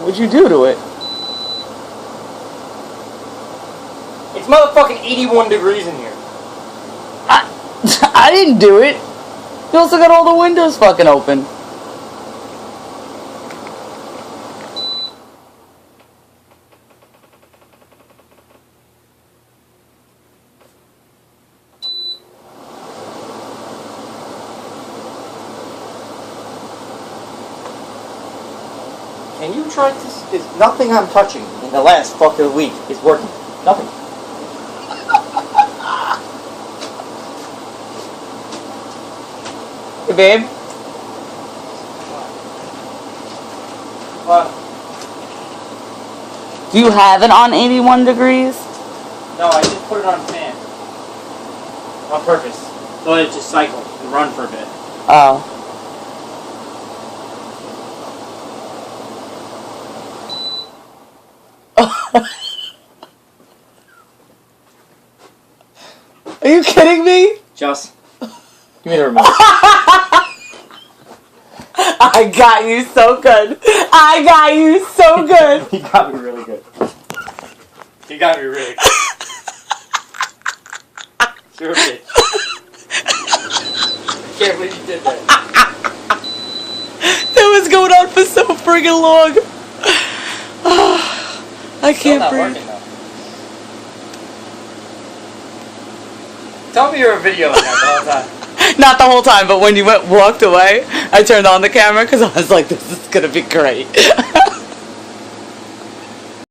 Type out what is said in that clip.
What'd you do to it? It's motherfucking 81 degrees in here. I didn't do it. You also got all the windows fucking open. Can you try this? Nothing I'm touching in the last fucking week is working. Nothing. Hey, babe. What? Do you have it on 81 degrees? No, I just put it on fan. On purpose. So it just cycle and run for a bit. Oh. Are you kidding me? Just give me the remote. I got you so good. I got you so good. You got me really good. You got me really good. Sure bitch. I can't believe you did that. That was going on for so friggin' long. I can't Still not breathe. working, though. Tell me you're a video like that the whole time. Not the whole time, but when you walked away, I turned on the camera because I was like, this is gonna be great.